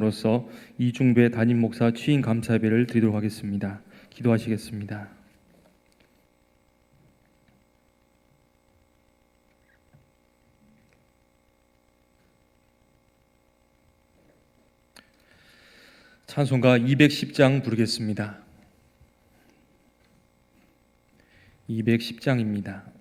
감사함으로써 이중배 담임 목사 취임 감사 예배를 드리도록 하겠습니다. 기도하시겠습니다. 찬송가 210장 부르겠습니다. 210장입니다.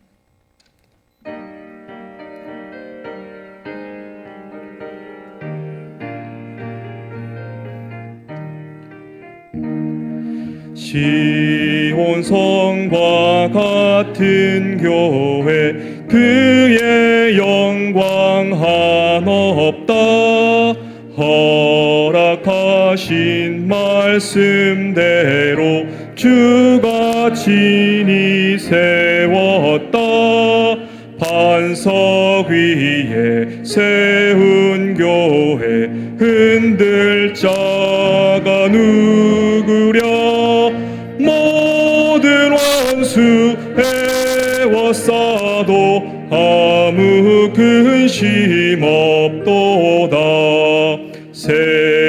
시온성과 같은 교회 그의 영광 한없다. 허락하신 말씀대로 주가 친히 세웠다. 반석 위에 세운 교회 흔들 자가 누구랴. 모든 원수 에워싸도 아무 근심 없도다.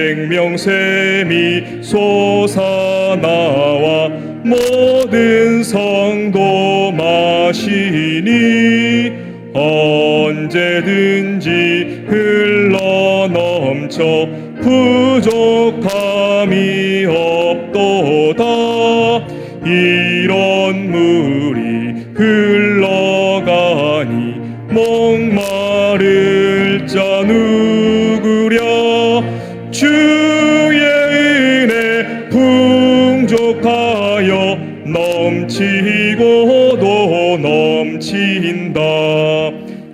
생명샘이 솟아나와 모든 성도 마시니 언제든지 흘러넘쳐 부족함이 없도다. 이런 물이 흘러가니 목마를 자 누구랴. 주의 은혜 풍족하여 넘치고도 넘친다.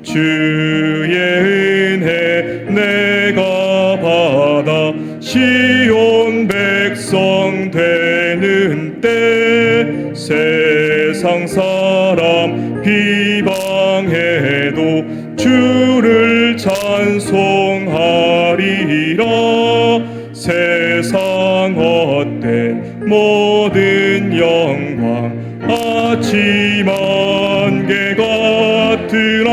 주의 은혜 내가 받아 시온 백성 되는 때 세상 사람 비방해도 주를 찬송하리라. 세상 헛된 모든 영광 아침 안개 같으나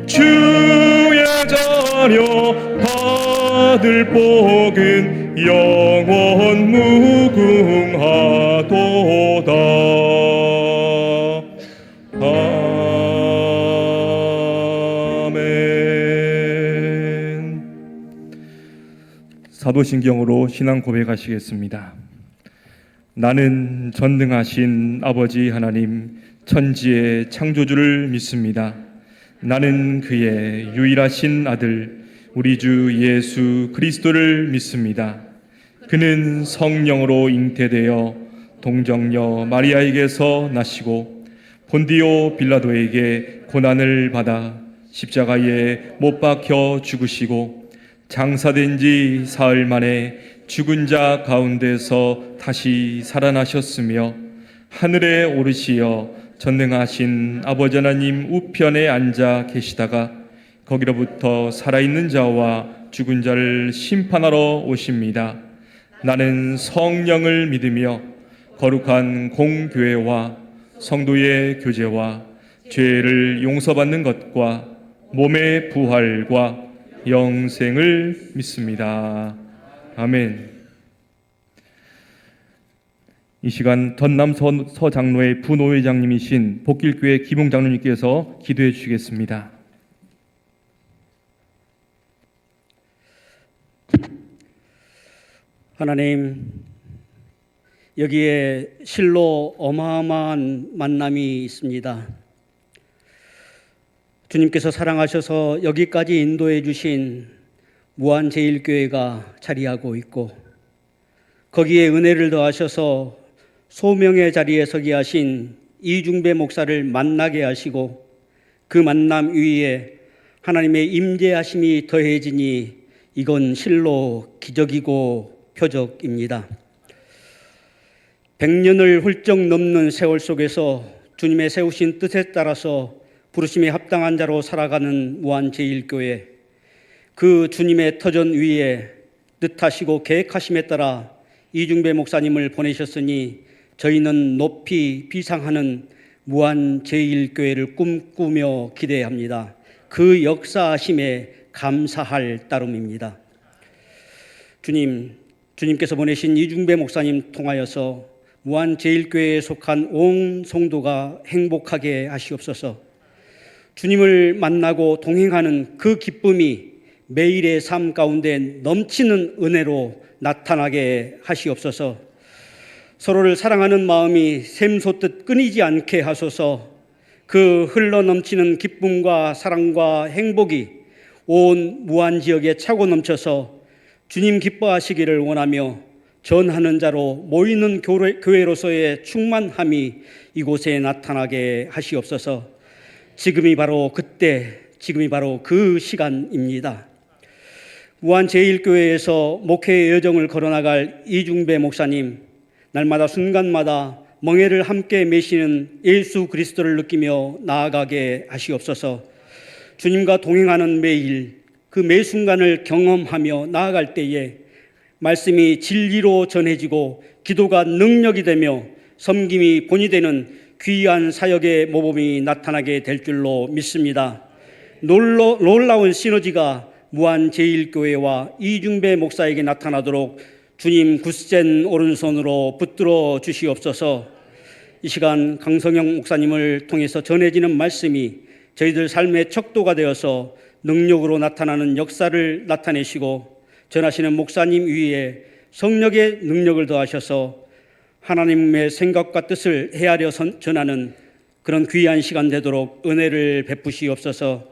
주의 자녀 받을 복은 영원 무궁하도다. 아멘. 사도신경으로 신앙 고백하시겠습니다. 나는 전능하신 아버지 하나님 천지의 창조주를 믿습니다. 나는 그의 유일하신 아들 우리 주 예수 그리스도를 믿습니다. 그는 성령으로 잉태되어 동정녀 마리아에게서 나시고 본디오 빌라도에게 고난을 받아 십자가에 못 박혀 죽으시고 장사된 지 사흘 만에 죽은 자 가운데서 다시 살아나셨으며 하늘에 오르시어 전능하신 아버지 하나님 우편에 앉아 계시다가 거기로부터 살아있는 자와 죽은 자를 심판하러 오십니다. 나는 성령을 믿으며 거룩한 공교회와 성도의 교제와 죄를 용서받는 것과 몸의 부활과 영생을 믿습니다. 아멘. 이 시간 전남 서장로의 부노회장님이신 복길교회 김웅장로님께서 기도해 주시겠습니다. 하나님, 여기에 실로 어마어마한 만남이 있습니다. 주님께서 사랑하셔서 여기까지 인도해 주신 무한제일교회가 자리하고 있고 거기에 은혜를 더하셔서 소명의 자리에 서게 하신 이중배 목사를 만나게 하시고 그 만남 위에 하나님의 임재하심이 더해지니 이건 실로 기적이고 표적입니다. 100년을 훌쩍 넘는 세월 속에서 주님의 세우신 뜻에 따라서 부르심에 합당한 자로 살아가는 무한제일교회, 그 주님의 터전 위에 뜻하시고 계획하심에 따라 이중배 목사님을 보내셨으니 저희는 높이 비상하는 무한제일교회를 꿈꾸며 기대합니다. 그 역사하심에 감사할 따름입니다. 주님께서 보내신 이중배 목사님 통하여서 무한제일교회에 속한 온 성도가 행복하게 하시옵소서. 주님을 만나고 동행하는 그 기쁨이 매일의 삶 가운데 넘치는 은혜로 나타나게 하시옵소서. 서로를 사랑하는 마음이 샘솟듯 끊이지 않게 하소서. 그 흘러 넘치는 기쁨과 사랑과 행복이 온 무한지역에 차고 넘쳐서 주님 기뻐하시기를 원하며 전하는 자로 모이는 교회로서의 충만함이 이곳에 나타나게 하시옵소서. 지금이 바로 그때, 지금이 바로 그 시간입니다. 무한제일교회에서 목회의 여정을 걸어나갈 이중배 목사님, 날마다 순간마다 멍에를 함께 메시는 예수 그리스도를 느끼며 나아가게 하시옵소서. 주님과 동행하는 매일, 그 매 순간을 경험하며 나아갈 때에 말씀이 진리로 전해지고 기도가 능력이 되며 섬김이 본이 되는 귀한 사역의 모범이 나타나게 될 줄로 믿습니다. 놀라운 시너지가 무한제일교회와 이중배 목사에게 나타나도록 주님 굳센 오른손으로 붙들어 주시옵소서. 이 시간 강성영 목사님을 통해서 전해지는 말씀이 저희들 삶의 척도가 되어서 능력으로 나타나는 역사를 나타내시고 전하시는 목사님 위에 성령의 능력을 더하셔서 하나님의 생각과 뜻을 헤아려 전하는 그런 귀한 시간 되도록 은혜를 베푸시옵소서.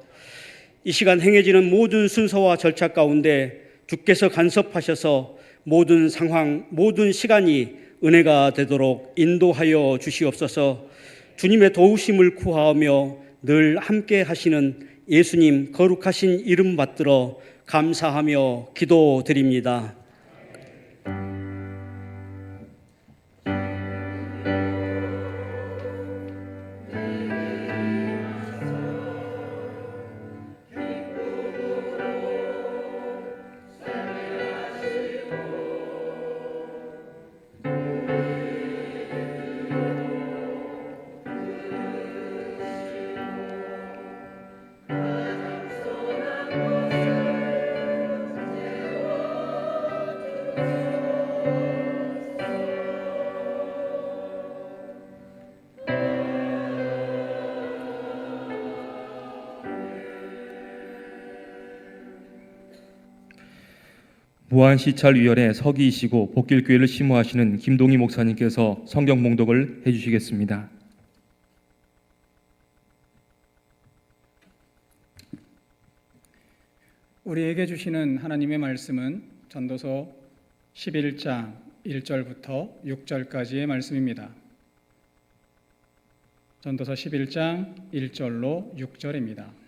이 시간 행해지는 모든 순서와 절차 가운데 주께서 간섭하셔서 모든 상황, 모든 시간이 은혜가 되도록 인도하여 주시옵소서. 주님의 도우심을 구하며 늘 함께 하시는 예수님 거룩하신 이름 받들어 감사하며 기도드립니다. 무한시찰위원회 서기이시고 복길교회를 심호하시는 김동희 목사님께서 성경 봉독을 해주시겠습니다. 우리에게 주시는 하나님의 말씀은 전도서 11장 1절부터 6절까지의 말씀입니다. 전도서 11장 1절로 6절입니다.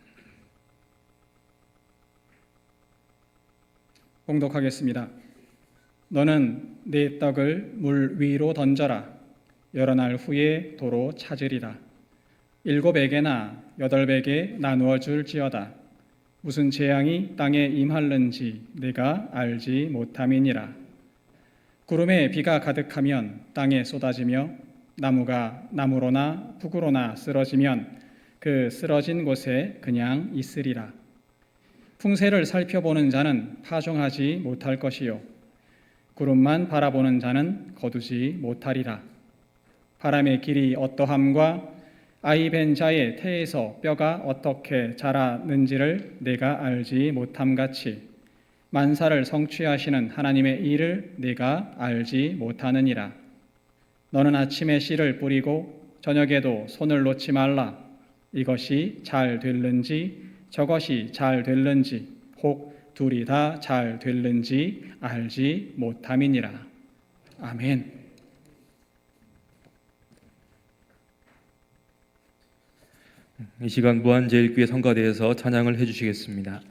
봉독하겠습니다. 너는 네 떡을 물 위로 던져라. 여러 날 후에 도로 찾으리라. 7에게나 8에게 나누어 줄지어다. 무슨 재앙이 땅에 임할는지 내가 알지 못함이니라. 구름에 비가 가득하면 땅에 쏟아지며 나무가 나무로나 북으로나 쓰러지면 그 쓰러진 곳에 그냥 있으리라. 풍세를 살펴보는 자는 파종하지 못할 것이요 구름만 바라보는 자는 거두지 못하리라. 바람의 길이 어떠함과 아이 벤 자의 태에서 뼈가 어떻게 자라는지를 내가 알지 못함같이 만사를 성취하시는 하나님의 일을 내가 알지 못하느니라. 너는 아침에 씨를 뿌리고 저녁에도 손을 놓지 말라. 이것이 잘 될는지 저것이 잘 될는지 혹 둘이 다 잘 될는지 알지 못함이니라. 아멘. 이 시간 무한제일교회 성가대에서 찬양을 해주시겠습니다.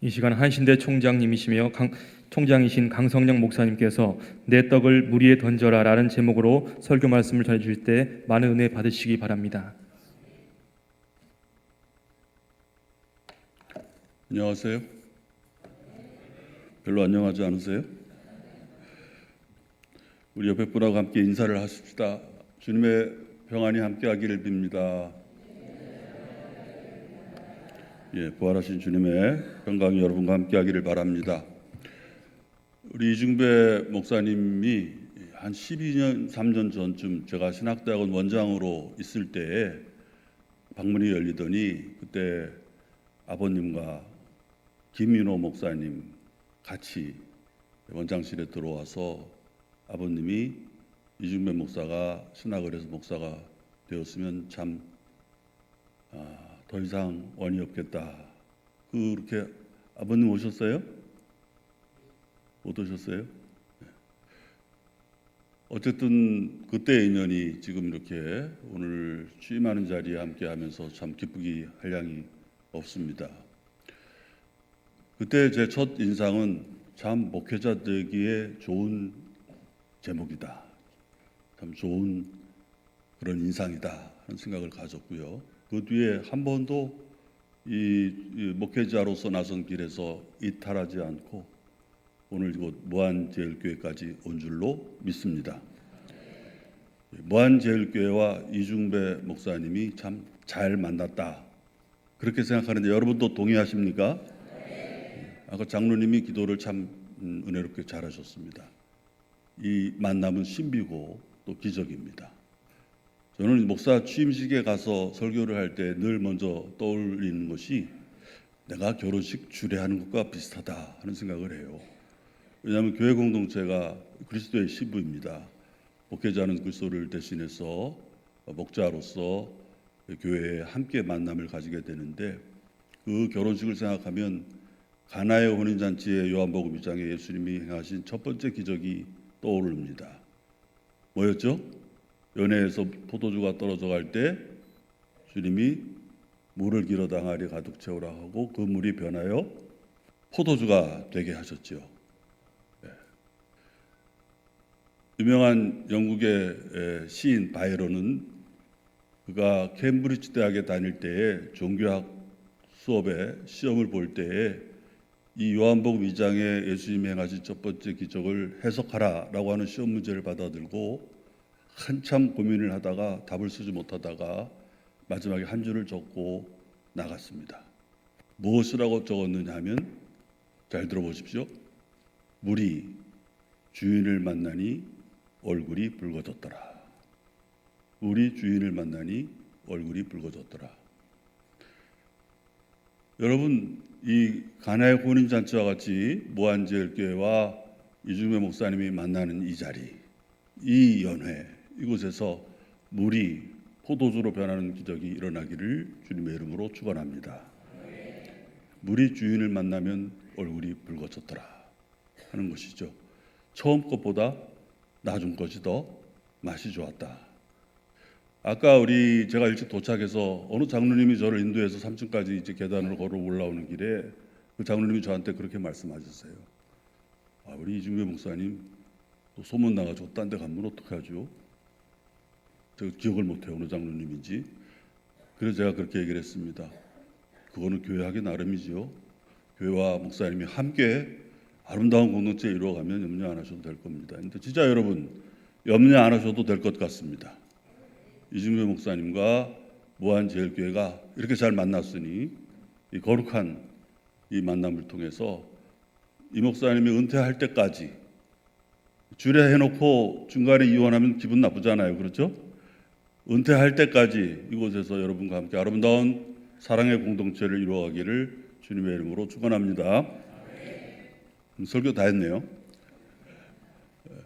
이 시간 한신대 총장님이시며 총장이신 강성령 목사님께서 내 떡을 물 위에 던져라 라는 제목으로 설교 말씀을 전해주실 때 많은 은혜 받으시기 바랍니다. 안녕하세요. 별로 안녕하지 않으세요? 우리 옆에 분하고 함께 인사를 하십시다. 주님의 평안이 함께하기를 빕니다. 예, 부활하신 주님의 평강이 여러분과 함께하기를 바랍니다. 우리 이중배 목사님이 한 12년, 3년 전쯤 제가 신학대학원 원장으로 있을 때에 방문이 열리더니 그때 아버님과 김민호 목사님 같이 원장실에 들어와서 아버님이 이중배 목사가 신학을 해서 목사가 되었으면 참 더 이상 원이 없겠다. 그렇게 아버님 오셨어요? 못 오셨어요? 어쨌든 그때의 인연이 지금 이렇게 오늘 취임하는 자리에 함께하면서 참 기쁘기 한량이 없습니다. 그때 제 첫 인상은 참 목회자 되기에 좋은 제목이다. 참 좋은 그런 인상이다 하는 생각을 가졌고요. 그 뒤에 한 번도 이 목회자로서 나선 길에서 이탈하지 않고 오늘 이곳 무한제일교회까지 온 줄로 믿습니다. 무한제일교회와 이중배 목사님이 참 잘 만났다. 그렇게 생각하는데 여러분도 동의하십니까? 아까 장로님이 기도를 참 은혜롭게 잘하셨습니다. 이 만남은 신비고 또 기적입니다. 저는 목사 취임식에 가서 설교를 할 때 늘 먼저 떠올리는 것이 내가 결혼식 주례하는 것과 비슷하다 하는 생각을 해요. 왜냐하면 교회 공동체가 그리스도의 시부입니다. 목회자는 그리스도를 대신해서 목자로서 교회에 함께 만남을 가지게 되는데 그 결혼식을 생각하면 가나의 혼인잔치의 요한복음 2장에 예수님이 행하신 첫 번째 기적이 떠오릅니다. 뭐였죠? 연회에서 포도주가 떨어져 갈 때 주님이 물을 길어 당아리 가득 채우라 하고 그 물이 변하여 포도주가 되게 하셨죠. 네. 유명한 영국의 시인 바이런은 그가 캠브리지 대학에 다닐 때에 종교학 수업에 시험을 볼 때에 이 요한복음 2장에 예수님이 행하신 첫 번째 기적을 해석하라라고 하는 시험 문제를 받아들고 한참 고민을 하다가 답을 쓰지 못하다가 마지막에 한 줄을 적고 나갔습니다. 무엇이라고 적었느냐 하면 잘 들어보십시오. 물이 주인을 만나니 얼굴이 붉어졌더라. 물이 주인을 만나니 얼굴이 붉어졌더라. 여러분, 이 가나의 혼인잔치와 같이 무한제일교회와 이중배 목사님이 만나는 이 자리, 이 연회, 이곳에서 물이 포도주로 변하는 기적이 일어나기를 주님의 이름으로 축원합니다. 물이 주인을 만나면 얼굴이 붉어졌더라 하는 것이죠. 처음 것보다 나중 것이 더 맛이 좋았다. 아까 제가 일찍 도착해서 어느 장로님이 저를 인도해서 3층까지 이제 계단을 걸어 올라오는 길에 그 장로님이 저한테 그렇게 말씀하셨어요. 우리 이중배 목사님 또 소문 나가지고 딴 데 가면 어떡하죠? 제가 기억을 못해요. 어느 장로님인지. 그래서 제가 그렇게 얘기를 했습니다. 그거는 교회하기 나름이지요. 교회와 목사님이 함께 아름다운 공동체 이루어가면 염려 안 하셔도 될 겁니다. 근데 진짜 여러분 염려 안 하셔도 될 것 같습니다. 이중배 목사님과 무한제일교회가 이렇게 잘 만났으니 이 거룩한 이 만남을 통해서 이 목사님이 은퇴할 때까지 주례해놓고 중간에 이혼하면 기분 나쁘잖아요. 그렇죠? 은퇴할 때까지 이곳에서 여러분과 함께 아름다운 사랑의 공동체를 이루어가기를 주님의 이름으로 축원합니다. 설교 다 했네요.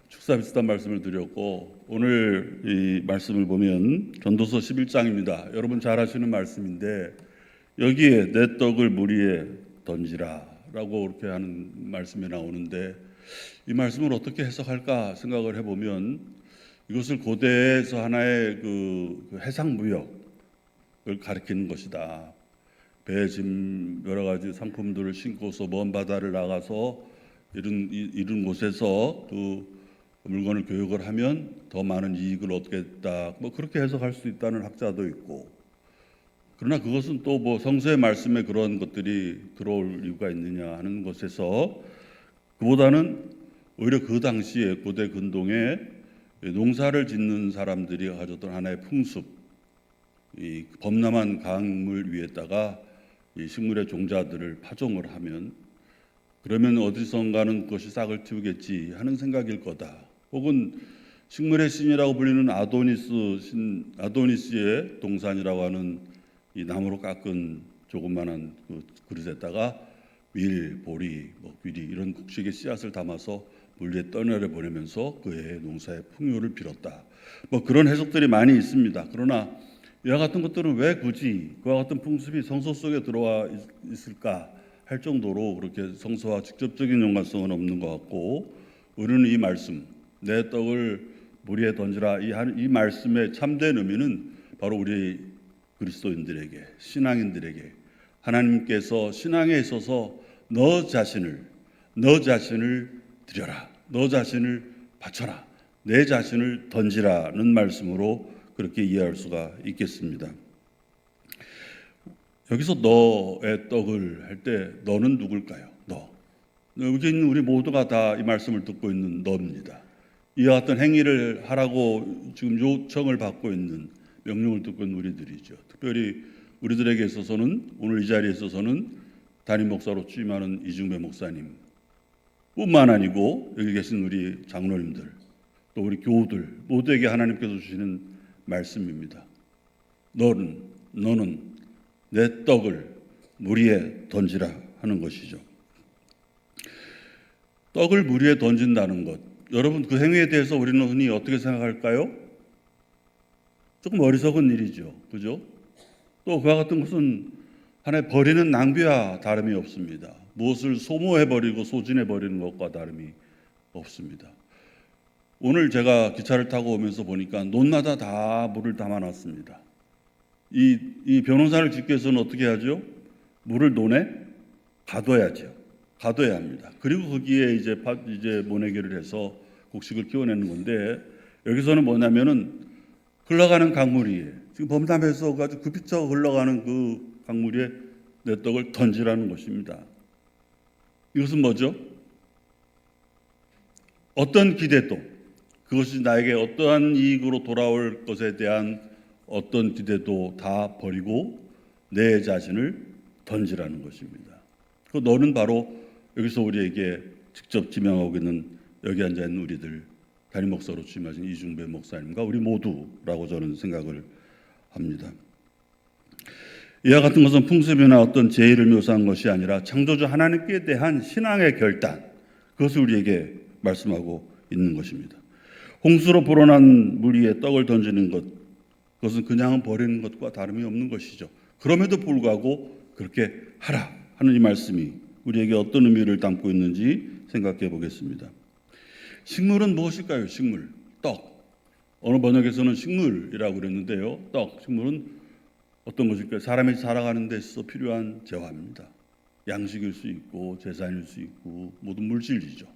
축사 비슷한 말씀을 드렸고 오늘 이 말씀을 보면 전도서 11장입니다. 여러분 잘 아시는 말씀인데 여기에 내 떡을 물 위에 던지라 라고 이렇게 하는 말씀이 나오는데 이 말씀을 어떻게 해석할까 생각을 해보면 이것을 고대에서 하나의 그 해상무역을 가리키는 것이다. 배에 짐 여러 가지 상품들을 싣고서 먼 바다를 나가서 이런 곳에서 그 물건을 교육을 하면 더 많은 이익을 얻겠다. 뭐 그렇게 해석할 수 있다는 학자도 있고. 그러나 그것은 또 뭐 성서의 말씀에 그런 것들이 들어올 이유가 있느냐 하는 것에서 그보다는 오히려 그 당시에 고대 근동에 농사를 짓는 사람들이 가졌던 하나의 풍습, 이 범람한 강물 위에다가 이 식물의 종자들을 파종을 하면 그러면 어디선가는 그것이 싹을 틔우겠지 하는 생각일 거다. 혹은 식물의 신이라고 불리는 아도니스의 동산이라고 하는 이 나무로 깎은 조그만한 그 그릇에다가 밀, 보리, 뭐 귀리 이런 곡식의 씨앗을 담아서 물 위에 떠내려 보내면서 그의 농사의 풍요를 빌었다. 뭐 그런 해석들이 많이 있습니다. 그러나 이와 같은 것들은 왜 굳이 그와 같은 풍습이 성서 속에 들어와 있을까 할 정도로 그렇게 성서와 직접적인 연관성은 없는 것 같고, 우리는 이 말씀 내 떡을 물 위에 던지라 이 말씀의 참된 의미는 바로 우리 그리스도인들에게, 신앙인들에게 하나님께서 신앙에 있어서 너 자신을 드려라, 너 자신을 바쳐라, 내 자신을 던지라는 말씀으로 그렇게 이해할 수가 있겠습니다. 여기서 너의 떡을 할 때 너는 누굴까요? 너. 여기 있는 우리 모두가 다 이 말씀을 듣고 있는 너입니다. 이와 같은 행위를 하라고 지금 요청을 받고 있는, 명령을 듣고 있는 우리들이죠. 특별히 우리들에게 있어서는, 오늘 이 자리에 있어서는 담임 목사로 취임하는 이중배 목사님 뿐만 아니고 여기 계신 우리 장로님들, 또 우리 교우들 모두에게 하나님께서 주시는 말씀입니다. 너는 내 떡을 물 위에 던지라 하는 것이죠. 떡을 물 위에 던진다는 것, 여러분 그 행위에 대해서 우리는 흔히 어떻게 생각할까요? 조금 어리석은 일이죠. 그죠? 또 그와 같은 것은 하나의 버리는 낭비와 다름이 없습니다. 무엇을 소모해버리고 소진해버리는 것과 다름이 없습니다. 오늘 제가 기차를 타고 오면서 보니까 논마다 다 물을 담아놨습니다. 이 변호사를 짓기 위해서는 어떻게 하죠? 물을 논에 가둬야죠. 가둬야 합니다. 그리고 거기에 이제 모내기를 해서 곡식을 키워내는 건데, 여기서는 뭐냐면은 흘러가는 강물 위에, 지금 범람해서 가지고 굽이쳐 흘러가는 그 강물 위에 내 떡을 던지라는 것입니다. 이것은 뭐죠? 어떤 기대도, 그것이 나에게 어떠한 이익으로 돌아올 것에 대한 어떤 기대도 다 버리고 내 자신을 던지라는 것입니다. 그 너는 바로 여기서 우리에게 직접 지명하고 있는 여기 앉아 있는 우리들, 담임 목사로 취임하신 이중배 목사님과 우리 모두라고 저는 생각을 합니다. 이와 같은 것은 풍습이나 어떤 제의를 묘사한 것이 아니라 창조주 하나님께 대한 신앙의 결단, 그것을 우리에게 말씀하고 있는 것입니다. 홍수로 불어난 물 위에 떡을 던지는 것, 그것은 그냥 버리는 것과 다름이 없는 것이죠. 그럼에도 불구하고 그렇게 하라 하는 이 말씀이 우리에게 어떤 의미를 담고 있는지 생각해 보겠습니다. 식물은 무엇일까요? 식물, 떡. 어느 번역에서는 식물이라고 그랬는데요. 떡, 식물은 어떤 것일까요? 사람이 살아가는 데 있어서 필요한 재화입니다. 양식일 수 있고 재산일 수 있고 모든 물질이죠.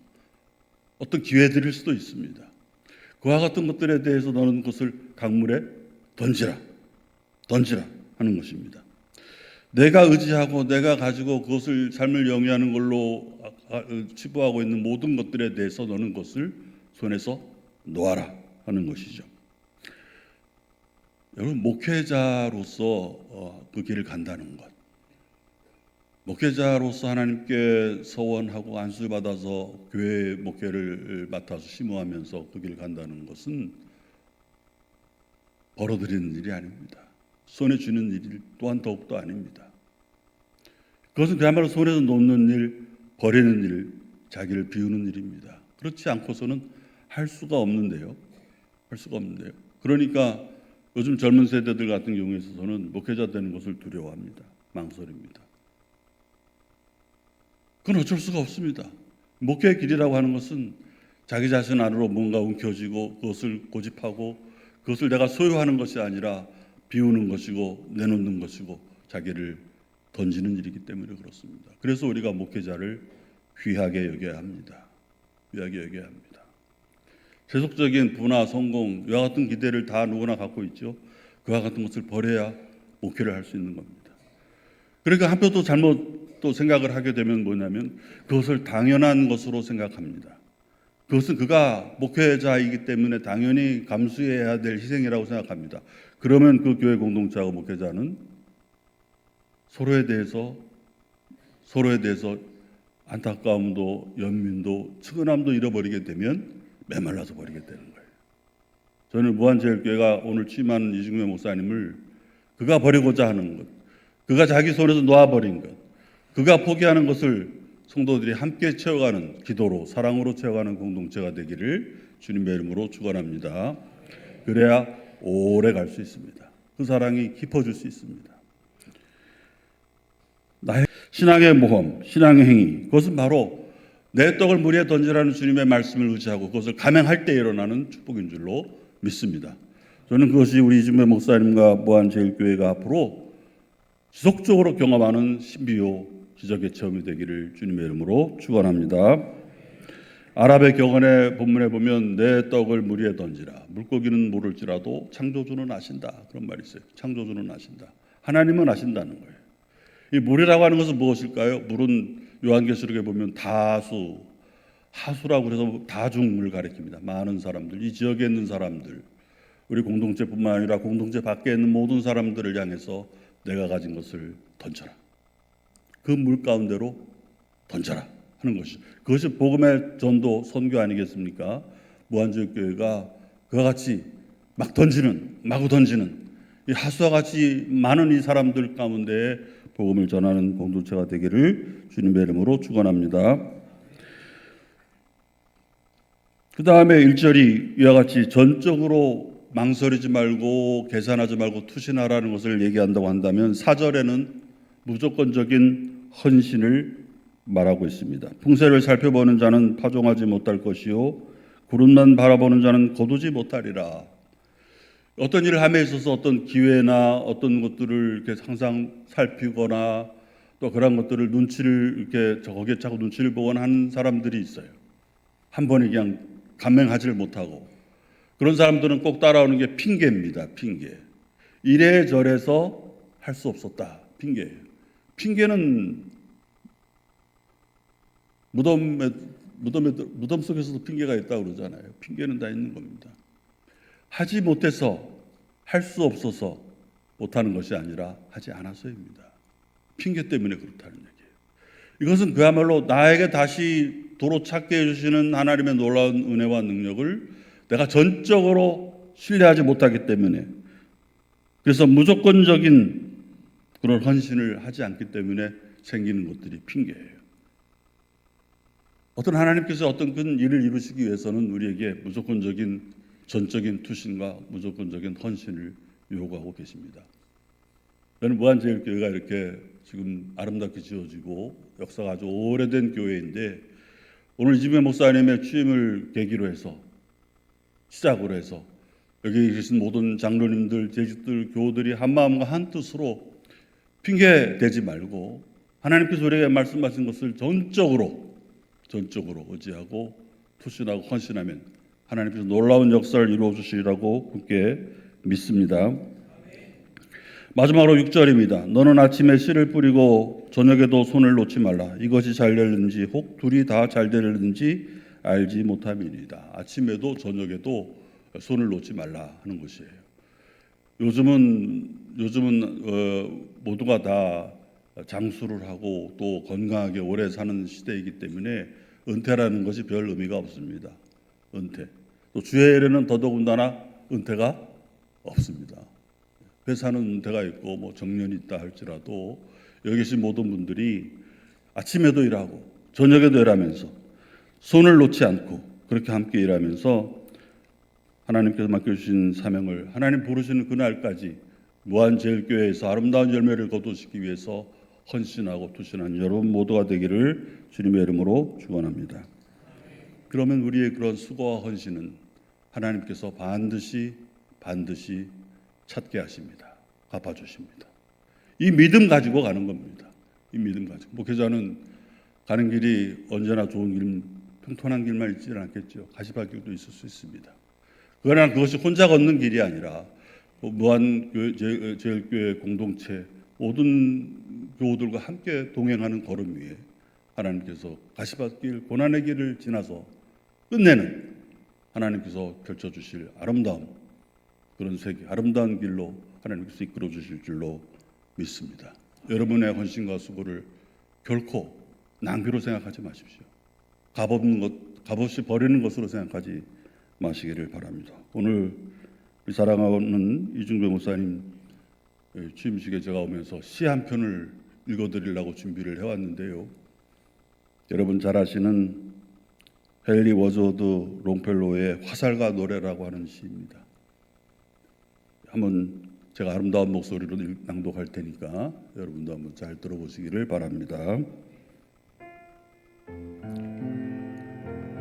어떤 기회들일 수도 있습니다. 그와 같은 것들에 대해서 너는 그것을 강물에 던지라 하는 것입니다. 내가 의지하고 내가 가지고 그것을 삶을 영위하는 걸로 치부하고 있는 모든 것들에 대해서 너는 그것을 손에서 놓아라 하는 것이죠. 여러분, 목회자로서 그 길을 간다는 것, 목회자로서 하나님께 서원하고 안수를 받아서 교회 목회를 맡아서 심호하면서 그 길을 간다는 것은 벌어들이는 일이 아닙니다. 손에 쥐는 일 또한 더욱더 아닙니다. 그것은 그야말로 손에서 놓는 일, 버리는 일, 자기를 비우는 일입니다. 그렇지 않고서는 할 수가 없는데요. 그러니까 요즘 젊은 세대들 같은 경우에 있어서는 목회자 되는 것을 두려워합니다. 망설입니다. 그건 어쩔 수가 없습니다. 목회의 길이라고 하는 것은 자기 자신 안으로 뭔가 움켜쥐고 그것을 고집하고 그것을 내가 소유하는 것이 아니라 비우는 것이고 내놓는 것이고 자기를 던지는 일이기 때문에 그렇습니다. 그래서 우리가 목회자를 귀하게 여겨야 합니다. 귀하게 여겨야 합니다. 세속적인 부나 성공, 이와 같은 기대를 다 누구나 갖고 있죠. 그와 같은 것을 버려야 목회를 할 수 있는 겁니다. 그러니까 한편 또 잘못 또 생각을 하게 되면 뭐냐면 그것을 당연한 것으로 생각합니다. 그것은 그가 목회자이기 때문에 당연히 감수해야 될 희생이라고 생각합니다. 그러면 그 교회 공동체하고 목회자는 서로에 대해서 안타까움도 연민도 측은함도 잃어버리게 되면 메말라서 버리게 되는 거예요. 저는 무한제일교회가 오늘 취임하는 이중매 목사님을 그가 버리고자 하는 것, 그가 자기 손에서 놓아버린 것, 그가 포기하는 것을 성도들이 함께 채워가는 기도로 사랑으로 채워가는 공동체가 되기를 주님의 이름으로 축원합니다. 그래야 오래 갈 수 있습니다. 그 사랑이 깊어질 수 있습니다. 나의 신앙의 모험, 신앙의 행위, 그것은 바로 내 떡을 물에 던지라는 주님의 말씀을 의지하고 그것을 감행할 때 일어나는 축복인 줄로 믿습니다. 저는 그것이 우리 이준배 목사님과 무한제일교회가 앞으로 지속적으로 경험하는 신비요 기적의 체험이 되기를 주님의 이름으로 축원합니다. 아랍의 경언의 본문에 보면 내 떡을 물 위에 던지라. 물고기는 모를지라도 창조주는 아신다. 그런 말이 있어요. 창조주는 아신다. 하나님은 아신다는 거예요. 이 물이라고 하는 것은 무엇일까요? 물은 요한계시록에 보면 하수라고 해서 다중을 가리킵니다. 많은 사람들, 이 지역에 있는 사람들, 우리 공동체뿐만 아니라 공동체 밖에 있는 모든 사람들을 향해서 내가 가진 것을 던져라. 그 물 가운데로 던져라 하는 것이죠. 그것이 복음의 전도, 선교 아니겠습니까? 무한제일교회가 그와 같이 마구 던지는 이 하수와 같이 많은 이 사람들 가운데 복음을 전하는 공동체가 되기를 주님의 이름으로 축원합니다. 그 다음에 1절이 이와 같이 전적으로 망설이지 말고 계산하지 말고 투신하라는 것을 얘기한다고 한다면 4절에는 무조건적인 헌신을 말하고 있습니다. 풍세를 살펴보는 자는 파종하지 못할 것이요 구름만 바라보는 자는 거두지 못하리라. 어떤 일을 함에 있어서 어떤 기회나 어떤 것들을 이렇게 항상 살피거나 또 그런 것들을 눈치를 이렇게 거기에 자꾸 눈치를 보거나 하는 사람들이 있어요. 한 번에 그냥 감행하지를 못하고 그런 사람들은 꼭 따라오는 게 핑계입니다. 핑계. 이래저래서 할 수 없었다. 핑계예요. 핑계는 무덤 속에서도 핑계가 있다고 그러잖아요. 핑계는 다 있는 겁니다. 하지 못해서 할 수 없어서 못하는 것이 아니라 하지 않아서입니다. 핑계 때문에 그렇다는 얘기예요. 이것은 그야말로 나에게 다시 도로 찾게 해주시는 하나님의 놀라운 은혜와 능력을 내가 전적으로 신뢰하지 못하기 때문에 그래서 무조건적인 그런 헌신을 하지 않기 때문에 생기는 것들이 핑계예요. 어떤 하나님께서 어떤 큰 일을 이루시기 위해서는 우리에게 무조건적인 전적인 투신과 무조건적인 헌신을 요구하고 계십니다. 저는 무한제일교회가 이렇게 지금 아름답게 지어지고 역사가 아주 오래된 교회인데 오늘 이준배 목사님의 취임을 계기로 해서 시작으로 해서 여기 계신 모든 장로님들, 제직들, 교우들이 한마음과 한뜻으로 핑계 대지 말고 하나님께서 우리에게 말씀하신 것을 전적으로 의지하고 투신하고 헌신하면 하나님께서 놀라운 역사를 이루어 주시리라고 굳게 믿습니다. 마지막으로 6절입니다. 너는 아침에 씨를 뿌리고 저녁에도 손을 놓지 말라. 이것이 잘 되는지 혹 둘이 다 잘 되는지 알지 못함이니이다. 아침에도 저녁에도 손을 놓지 말라 하는 것이에요. 요즘은 모두가 다 장수를 하고 또 건강하게 오래 사는 시대이기 때문에 은퇴라는 것이 별 의미가 없습니다. 은퇴. 또 주일에는 더더군다나 은퇴가 없습니다. 회사는 은퇴가 있고 뭐 정년이 있다 할지라도 여기 계신 모든 분들이 아침에도 일하고 저녁에도 일하면서 손을 놓지 않고 그렇게 함께 일하면서 하나님께서 맡겨주신 사명을 하나님 부르시는 그날까지 무한제일교회에서 아름다운 열매를 거두시기 위해서 헌신하고 투신한 여러분 모두가 되기를 주님의 이름으로 축원합니다. 그러면 우리의 그런 수고와 헌신은 하나님께서 반드시 찾게 하십니다. 갚아주십니다. 이 믿음 가지고 가는 겁니다. 이 믿음 가지고 목회자는 가는 길이 언제나 좋은 길, 평탄한 길만 있지는 않겠죠. 가시밭길도 있을 수 있습니다. 그러나 그것이 혼자 걷는 길이 아니라 무한제일교회 공동체 모든 교우들과 함께 동행하는 걸음 위에 하나님께서 가시밭길 고난의 길을 지나서 끝내는 하나님께서 펼쳐주실 아름다움, 그런 세계, 아름다운 길로 하나님께서 이끌어 주실 줄로 믿습니다. 여러분의 헌신과 수고를 결코 낭비로 생각하지 마십시오. 값없이 버리는 것으로 생각하지 마시기를 바랍니다. 오늘 우리 사랑하는 이중배 목사님 취임식에 제가 오면서 시 한 편을 읽어드리려고 준비를 해왔는데요. 여러분 잘 아시는 헨리 워즈워드 롱펠로의 화살과 노래라고 하는 시입니다. 한번 제가 아름다운 목소리로 낭독할 테니까 여러분도 한번 잘 들어보시기를 바랍니다.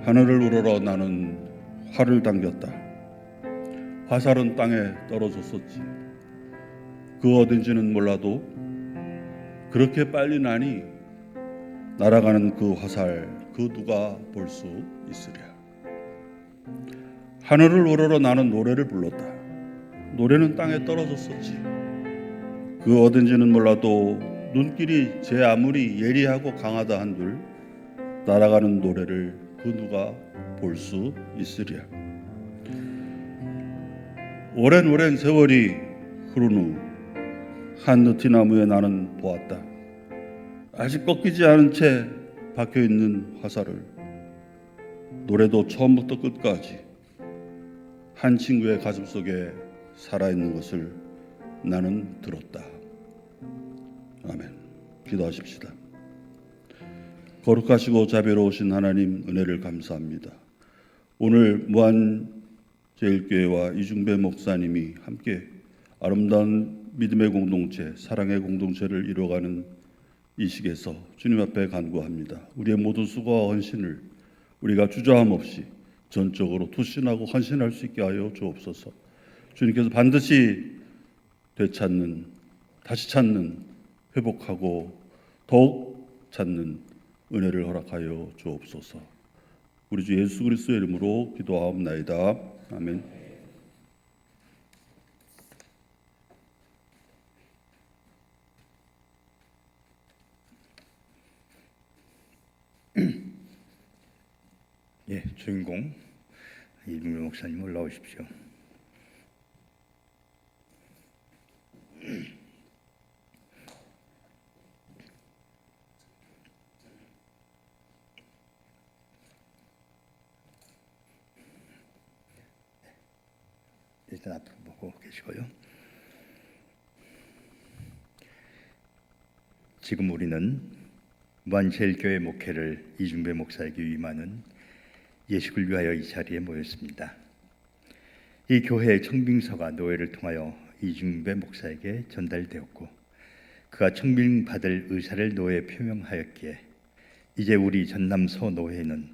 하늘을 우러러 나는 활을 당겼다. 화살은 땅에 떨어졌었지. 그 어딘지는 몰라도 그렇게 빨리 나니 날아가는 그 화살 그 누가 볼 수 있으랴. 하늘을 우러러 나는 노래를 불렀다. 노래는 땅에 떨어졌었지. 그 어딘지는 몰라도 눈길이 제 아무리 예리하고 강하다 한들 날아가는 노래를 그 누가 볼 수 있으랴. 오랜 세월이 흐른 후 한 느티나무에 나는 보았다. 아직 꺾이지 않은 채 박혀있는 화살을. 노래도 처음부터 끝까지 한 친구의 가슴속에 살아있는 것을 나는 들었다. 아멘. 기도하십시다. 거룩하시고 자비로우신 하나님 은혜를 감사합니다. 오늘 무한제일교회와 이중배 목사님이 함께 아름다운 믿음의 공동체, 사랑의 공동체를 이루어가는 이 시기에서 주님 앞에 간구합니다. 우리의 모든 수고와 헌신을 우리가 주저함 없이 전적으로 투신하고 헌신할 수 있게 하여 주옵소서. 주님께서 반드시 되찾는, 다시 찾는, 회복하고 더욱 찾는 은혜를 허락하여 주옵소서. 우리 주 예수 그리스도의 이름으로 기도하옵나이다. 아멘. 예, 주인공 이중배 목사님 올라오십시오. 일단 앞으로 보고 계시고요. 지금 우리는 무한제일교회 목회를 이중배 목사에게 위임하는 예식을 위하여 이 자리에 모였습니다. 이 교회의 청빙서가 노회를 통하여 이중배 목사에게 전달되었고 그가 청빙받을 의사를 노회에 표명하였기에 이제 우리 전남서 노회는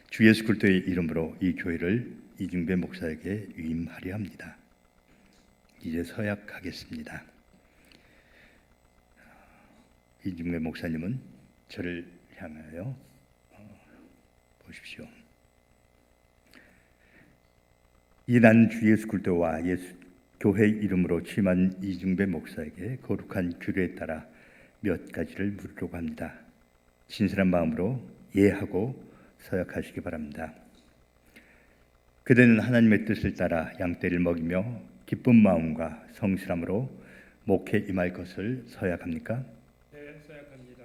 주 예수 그리스도의 이름으로 이 교회를 이중배 목사에게 위임하려 합니다. 이제 서약하겠습니다. 이중배 목사님은 저를 향하여 보십시오. 이난 주 예수 그리스도와 예수 교회 이름으로 취임한 이중배 목사에게 거룩한 규례에 따라 몇 가지를 물으려고 합니다. 진실한 마음으로 예하고 서약하시기 바랍니다. 그대는 하나님의 뜻을 따라 양떼를 먹이며 기쁜 마음과 성실함으로 목회 임할 것을 서약합니까? 네, 서약합니다.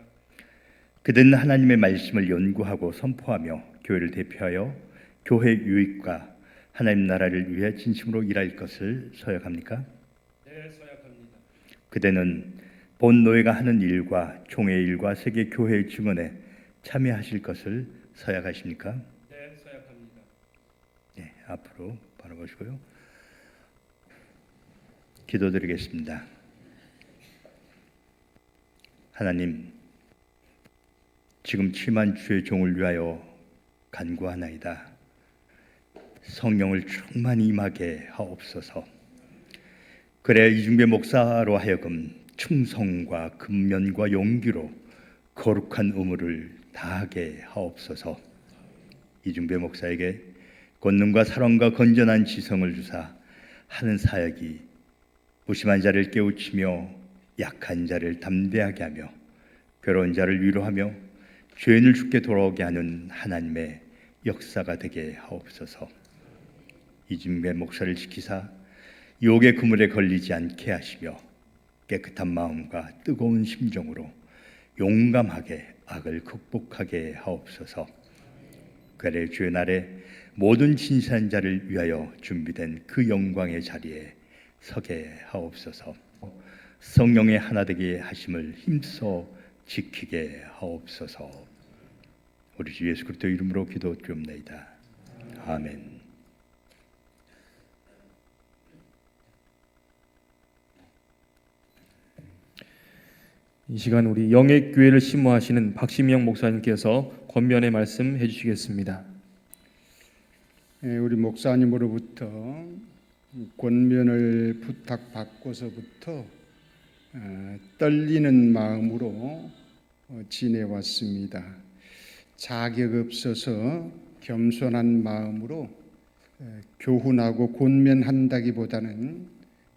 그대는 하나님의 말씀을 연구하고 선포하며 교회를 대표하여 교회 유익과 하나님 나라를 위해 진심으로 일할 것을 서약합니까? 네, 서약합니다. 그대는 본 노예가 하는 일과 총회의 일과 세계 교회의 증언에 참여하실 것을 서약하십니까? 네, 서약합니다. 네, 앞으로 바라보시고요. 기도드리겠습니다. 하나님, 지금 취임한 주의 종을 위하여 간구하나이다. 성령을 충만히 임하게 하옵소서. 그래야 이중배 목사로 하여금 충성과 근면과 용기로 거룩한 의무를 다하게 하옵소서. 이중배 목사에게 권능과 사랑과 건전한 지성을 주사 하는 사역이 무심한 자를 깨우치며 약한 자를 담대하게 하며 괴로운 자를 위로하며 죄인을 죽게 돌아오게 하는 하나님의 역사가 되게 하옵소서. 이중배 목사를 지키사 유혹의 그물에 걸리지 않게 하시며 깨끗한 마음과 뜨거운 심정으로 용감하게 악을 극복하게 하옵소서. 그의 주의 날에 모든 진실한 자를 위하여 준비된 그 영광의 자리에 서게 하옵소서. 성령의 하나 되게 하심을 힘써 지키게 하옵소서. 우리 주 예수 그리스도 이름으로 기도드리옵나이다. 아멘. 이 시간 우리 영액교회를 심호하시는 박시명 목사님께서 권면의 말씀 해주시겠습니다. 우리 목사님으로부터 권면을 부탁받고서부터 떨리는 마음으로 지내왔습니다. 자격 없어서 겸손한 마음으로 교훈하고 권면한다기보다는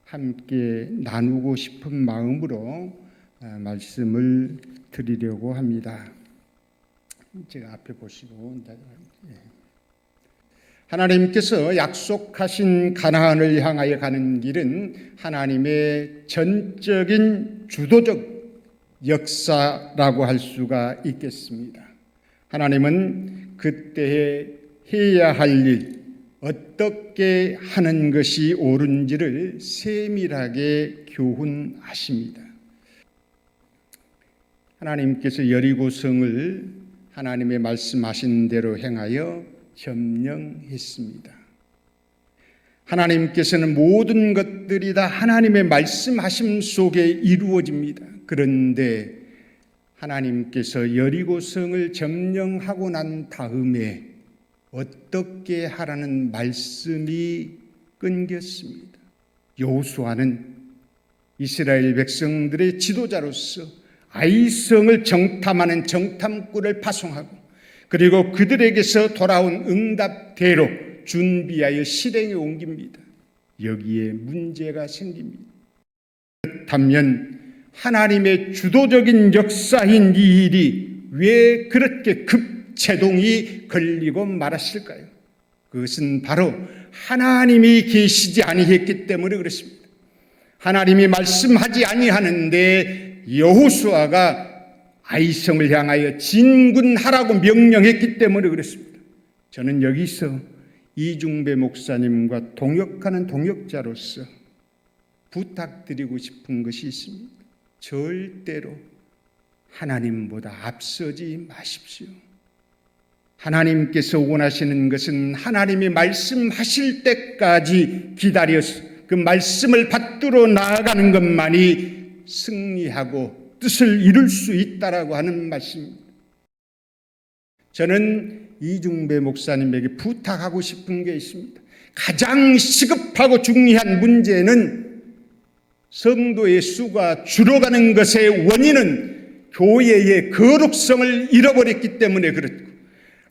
함께 나누고 싶은 마음으로 말씀을 드리려고 합니다. 제가 앞에 보시고 하나님께서 약속하신 가나안을 향하여 가는 길은 하나님의 전적인 주도적 역사라고 할 수가 있겠습니다. 하나님은 그때에 해야 할 일, 어떻게 하는 것이 옳은지를 세밀하게 교훈하십니다. 하나님께서 여리고성을 하나님의 말씀하신 대로 행하여 점령했습니다. 하나님께서는 모든 것들이 다 하나님의 말씀하심 속에 이루어집니다. 그런데 하나님께서 여리고성을 점령하고 난 다음에 어떻게 하라는 말씀이 끊겼습니다. 여호수아는 이스라엘 백성들의 지도자로서 아이성을 정탐하는 정탐꾼을 파송하고 그리고 그들에게서 돌아온 응답대로 준비하여 실행에 옮깁니다. 여기에 문제가 생깁니다. 그렇다면 하나님의 주도적인 역사인 이 일이 왜 그렇게 급제동이 걸리고 말았을까요? 그것은 바로 하나님이 계시지 아니했기 때문에 그렇습니다. 하나님이 말씀하지 아니하는데 여호수아가 아이성을 향하여 진군하라고 명령했기 때문에 그렇습니다. 저는 여기서 이중배 목사님과 동역하는 동역자로서 부탁드리고 싶은 것이 있습니다. 절대로 하나님보다 앞서지 마십시오. 하나님께서 원하시는 것은 하나님이 말씀하실 때까지 기다려서 그 말씀을 받들어 나아가는 것만이 승리하고 뜻을 이룰 수 있다라고 하는 말씀입니다. 저는 이중배 목사님에게 부탁하고 싶은 게 있습니다. 가장 시급하고 중요한 문제는 성도의 수가 줄어가는 것의 원인은 교회의 거룩성을 잃어버렸기 때문에 그렇고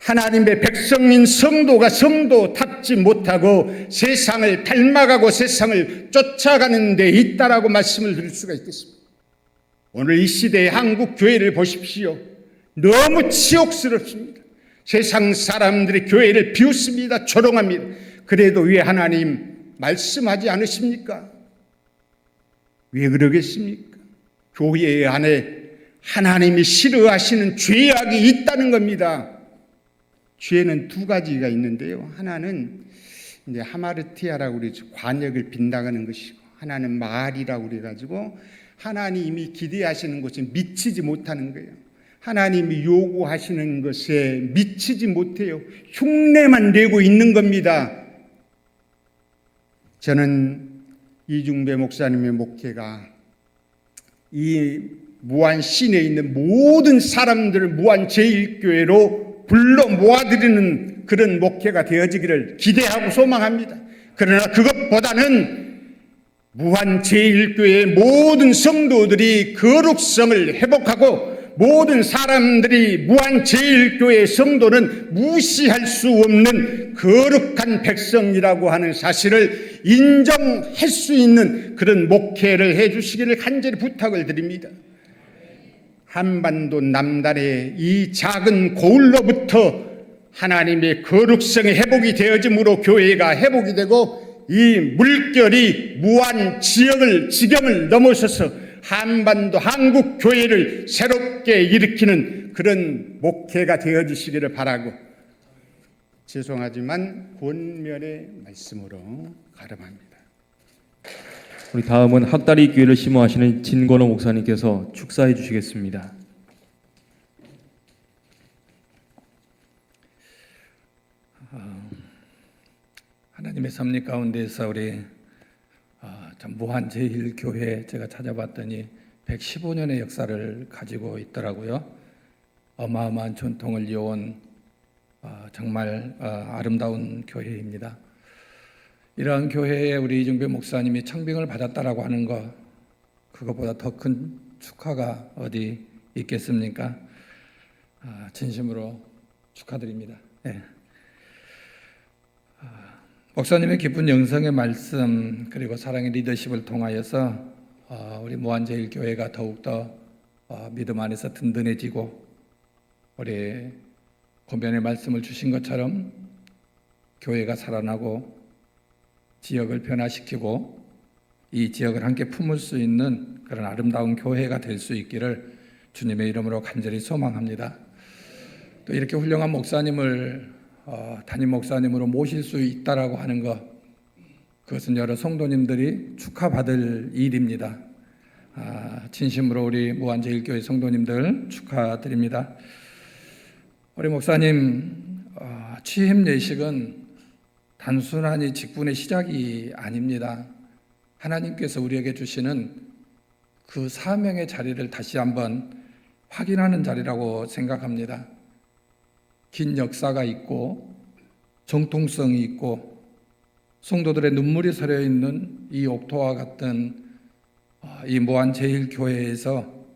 하나님의 백성인 성도가 성도답지 못하고 세상을 닮아가고 세상을 쫓아가는 데 있다라고 말씀을 드릴 수가 있겠습니다. 오늘 이 시대의 한국 교회를 보십시오. 너무 치욕스럽습니다. 세상 사람들이 교회를 비웃습니다. 조롱합니다. 그래도 왜 하나님 말씀하지 않으십니까? 왜 그러겠습니까? 교회 안에 하나님이 싫어하시는 죄악이 있다는 겁니다. 죄는 두 가지가 있는데요. 하나는 이제 하마르티아라고 그러죠. 관역을 빗나가는 것이고, 하나는 마알이라고 그래가지고 하나님이 기대하시는 것에 미치지 못하는 거예요. 하나님이 요구하시는 것에 미치지 못해요. 흉내만 내고 있는 겁니다. 저는 이중배 목사님의 목회가 이 무한 시내에 있는 모든 사람들을 무한 제1교회로 불러 모아드리는 그런 목회가 되어지기를 기대하고 소망합니다. 그러나 그것보다는 무한 제1교회의 모든 성도들이 거룩성을 회복하고 모든 사람들이 무한제일교회 성도는 무시할 수 없는 거룩한 백성이라고 하는 사실을 인정할 수 있는 그런 목회를 해주시기를 간절히 부탁을 드립니다. 한반도 남단의 이 작은 고을로부터 하나님의 거룩성이 회복이 되어짐으로 교회가 회복이 되고 이 물결이 무한 지경을 넘어서서 한반도 한국 교회를 새롭게 일으키는 그런 목회가 되어주시기를 바라고, 죄송하지만 권면의 말씀으로 가름합니다. 우리 다음은 학다리 교회를 심호하시는 진건호 목사님께서 축사해 주시겠습니다. 하나님의 섭리 가운데서 우리 참 무한제일교회 제가 찾아봤더니 115년의 역사를 가지고 있더라고요. 어마어마한 전통을 이어온 정말 아름다운 교회입니다. 이러한 교회에 우리 이중배 목사님이 청빙을 받았다라고 하는 것, 그것보다 더 큰 축하가 어디 있겠습니까? 진심으로 축하드립니다. 네. 목사님의 기쁜 영성의 말씀 그리고 사랑의 리더십을 통하여서 우리 무한제일교회가 더욱더 믿음 안에서 든든해지고, 우리 권면의 말씀을 주신 것처럼 교회가 살아나고 지역을 변화시키고 이 지역을 함께 품을 수 있는 그런 아름다운 교회가 될 수 있기를 주님의 이름으로 간절히 소망합니다. 또 이렇게 훌륭한 목사님을 담임 목사님으로 모실 수 있다라고 하는 것, 그것은 여러 성도님들이 축하받을 일입니다. 진심으로 우리 무한제일교회 성도님들 축하드립니다. 우리 목사님 취임 예식은 단순하니 직분의 시작이 아닙니다. 하나님께서 우리에게 주시는 그 사명의 자리를 다시 한번 확인하는 자리라고 생각합니다. 긴 역사가 있고 정통성이 있고 성도들의 눈물이 서려 있는 이 옥토와 같은 이 무한제일교회에서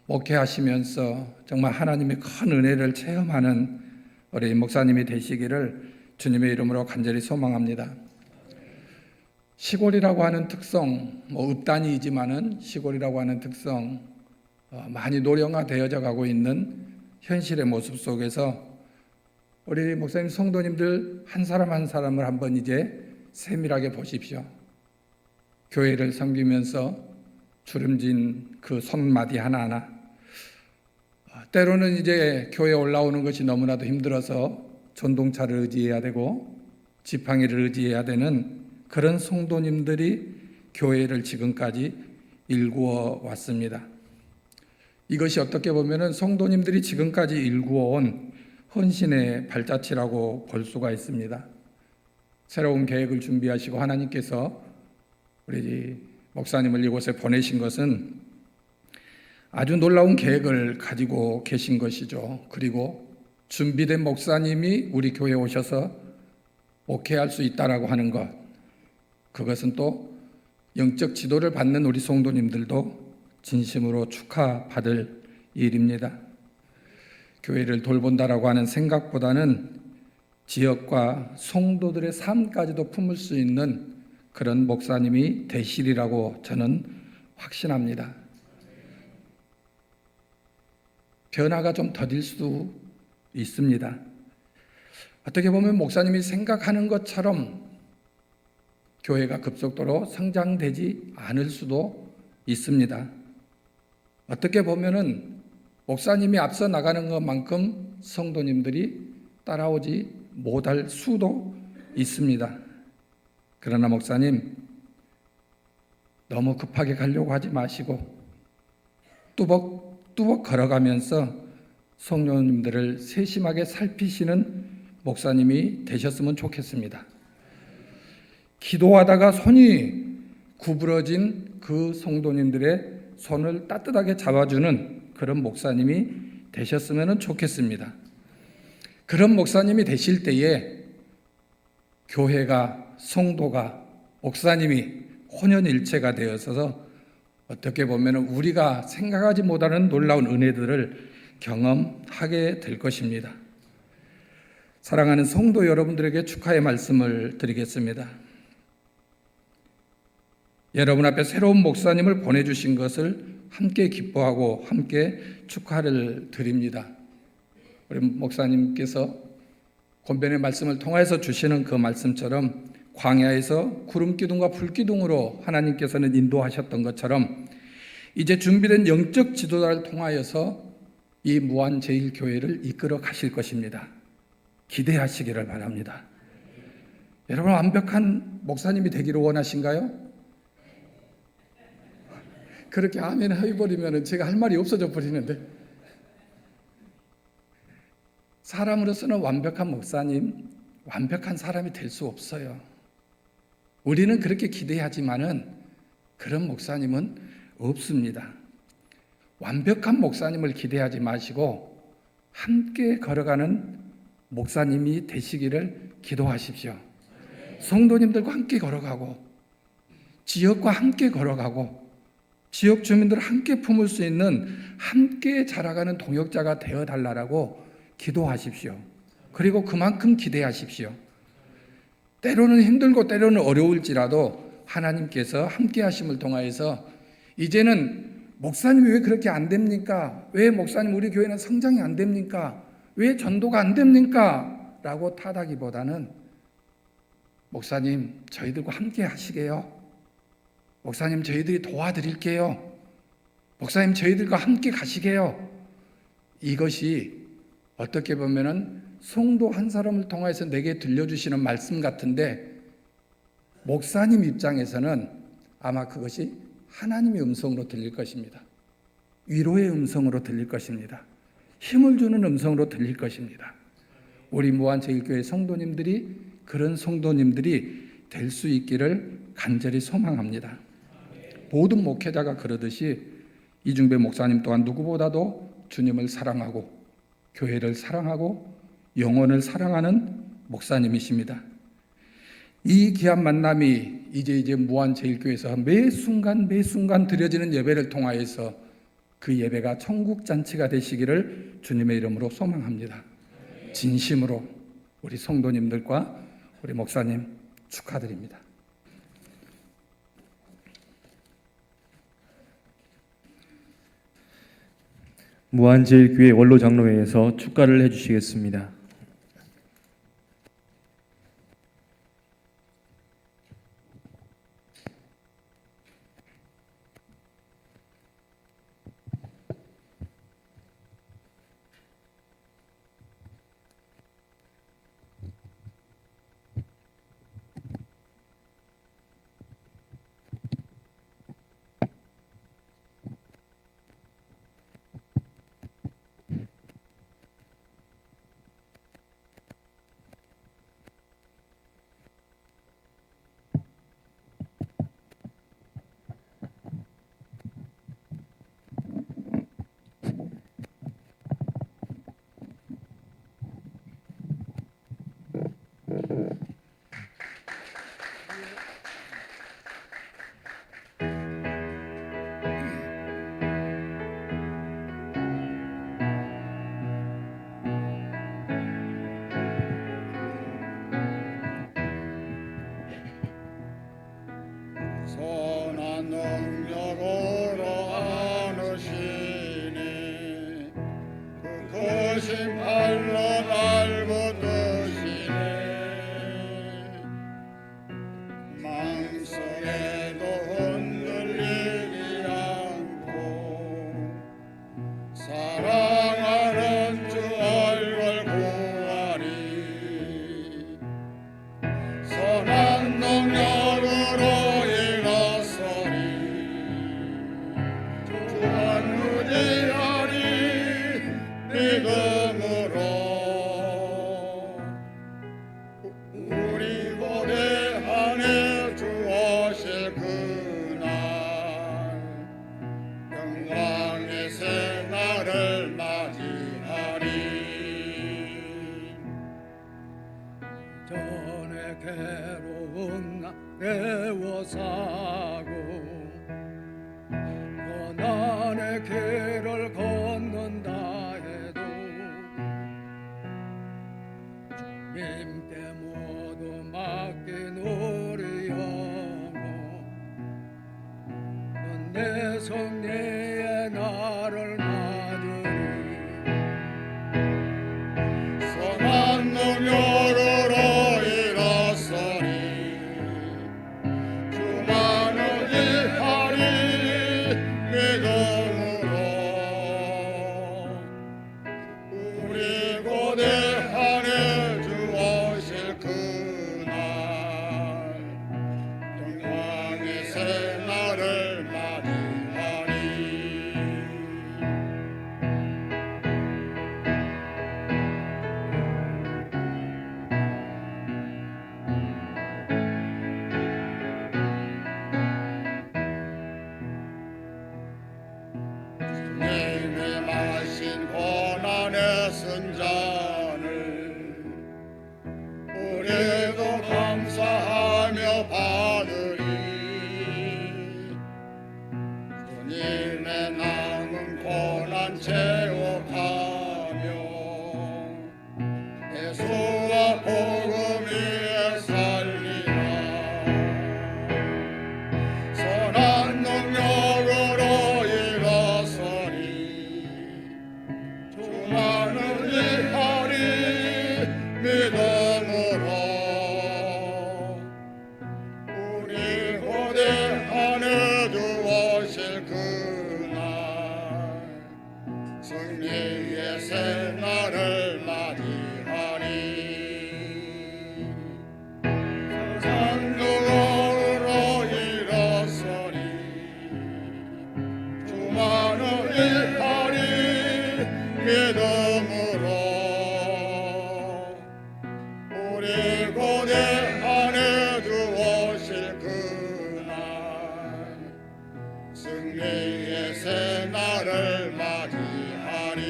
목회하시면서 정말 하나님의 큰 은혜를 체험하는 우리 목사님이 되시기를 주님의 이름으로 간절히 소망합니다. 시골이라고 하는 특성, 읍단이지만은 시골이라고 하는 특성, 많이 노령화되어져 가고 있는 현실의 모습 속에서 우리 목사님 성도님들 한 사람 한 사람을 한번 이제 세밀하게 보십시오. 교회를 섬기면서 주름진 그 손마디 하나하나, 때로는 이제 교회에 올라오는 것이 너무나도 힘들어서 전동차를 의지해야 되고 지팡이를 의지해야 되는 그런 성도님들이 교회를 지금까지 일구어 왔습니다. 이것이 어떻게 보면은 성도님들이 지금까지 일구어온 헌신의 발자취라고 볼 수가 있습니다. 새로운 계획을 준비하시고 하나님께서 우리 목사님을 이곳에 보내신 것은 아주 놀라운 계획을 가지고 계신 것이죠. 그리고 준비된 목사님이 우리 교회에 오셔서 목회할 수 있다라고 하는 것, 그것은 또 영적 지도를 받는 우리 성도님들도 진심으로 축하받을 일입니다. 교회를 돌본다라고 하는 생각보다는 지역과 성도들의 삶까지도 품을 수 있는 그런 목사님이 되시리라고 저는 확신합니다. 변화가 좀 더딜 수 있습니다. 어떻게 보면 목사님이 생각하는 것처럼 교회가 급속도로 성장되지 않을 수도 있습니다. 어떻게 보면은 목사님이 앞서 나가는 것만큼 성도님들이 따라오지 못할 수도 있습니다. 그러나 목사님, 너무 급하게 가려고 하지 마시고 뚜벅뚜벅 걸어가면서 성도님들을 세심하게 살피시는 목사님이 되셨으면 좋겠습니다. 기도하다가 손이 구부러진 그 성도님들의 손을 따뜻하게 잡아주는 그런 목사님이 되셨으면 좋겠습니다. 그런 목사님이 되실 때에 교회가, 성도가, 목사님이 혼연일체가 되어서 어떻게 보면 우리가 생각하지 못하는 놀라운 은혜들을 경험하게 될 것입니다. 사랑하는 성도 여러분들에게 축하의 말씀을 드리겠습니다. 여러분 앞에 새로운 목사님을 보내주신 것을 함께 기뻐하고 함께 축하를 드립니다. 우리 목사님께서 권변의 말씀을 통해서 주시는 그 말씀처럼 광야에서 구름 기둥과 불 기둥으로 하나님께서는 인도하셨던 것처럼 이제 준비된 영적 지도자를 통하여서 이 무한제일교회를 이끌어 가실 것입니다. 기대하시기를 바랍니다. 여러분 완벽한 목사님이 되기를 원하신가요? 그렇게 아멘 해버리면 제가 할 말이 없어져 버리는데, 사람으로서는 완벽한 목사님, 완벽한 사람이 될 수 없어요. 우리는 그렇게 기대하지만은 그런 목사님은 없습니다. 완벽한 목사님을 기대하지 마시고 함께 걸어가는 목사님이 되시기를 기도하십시오. 성도님들과 함께 걸어가고 지역과 함께 걸어가고 지역 주민들을 함께 품을 수 있는 함께 자라가는 동역자가 되어달라고 기도하십시오. 그리고 그만큼 기대하십시오. 때로는 힘들고 때로는 어려울지라도 하나님께서 함께 하심을 통하여서 이제는 목사님이 왜 그렇게 안 됩니까? 왜 목사님 우리 교회는 성장이 안 됩니까? 왜 전도가 안 됩니까? 라고 탓하기보다는 목사님 저희들과 함께 하시게요. 목사님 저희들이 도와드릴게요. 목사님 저희들과 함께 가시게요. 이것이 어떻게 보면은 성도 한 사람을 통해서 내게 들려주시는 말씀 같은데, 목사님 입장에서는 아마 그것이 하나님의 음성으로 들릴 것입니다. 위로의 음성으로 들릴 것입니다. 힘을 주는 음성으로 들릴 것입니다. 우리 무한제일교회 성도님들이 그런 성도님들이 될 수 있기를 간절히 소망합니다. 모든 목회자가 그러듯이 이중배 목사님 또한 누구보다도 주님을 사랑하고 교회를 사랑하고 영혼을 사랑하는 목사님이십니다. 이 귀한 만남이 이제 무한제일교회에서 매 순간 드려지는 예배를 통하여서 그 예배가 천국잔치가 되시기를 주님의 이름으로 소망합니다. 진심으로 우리 성도님들과 우리 목사님 축하드립니다. 무한제일교회 원로장로회에서 축가를 해주시겠습니다. 선한 능력으로 안으시네 그 거신 발로 날 붙드시네 망설에도 흔들리지 않고 사랑하는 주 얼굴 구하리 선한 능력으로 믿음으로 우리 고대하네 주오실 그날 영광의 새날을 맞이하리 전에 괴로운 나 내워 사고 길을 걷는다 해도 주님께 모두 맡긴 우리 영혼 내 승리의 날을 맞으리 선한 능력으로 일어서리 주만을 일하리 믿음으로 우리 고대하네 주 오실 그날 영광의 새날을 맞이하리 주님이 마신 고난의 순잔을 우리도 감사하며 받으리 주님의 남은 고난 제옥하며 예수와 복음 위에 살리라 선한 능력으로 일어서리 주만을 일하리 믿음으로 우리 고대하네 주 오실 그날 승리의 새날을 맞이하리 성령으로 일어서리 주만을 일하리 믿음으로 우리 고대하네 주 오실 그날 승리의 새날을 맞이하리